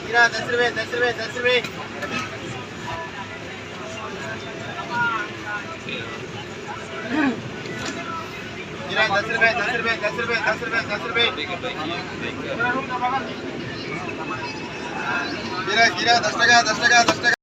भैया 10 रुपये 10 रुपये 10 रुपये गिरा 10 रुपये 10 रुपये 10 रुपये 10 रुपये 10 रुपये गिरा गिरा 10 टका 10 टका 10 टका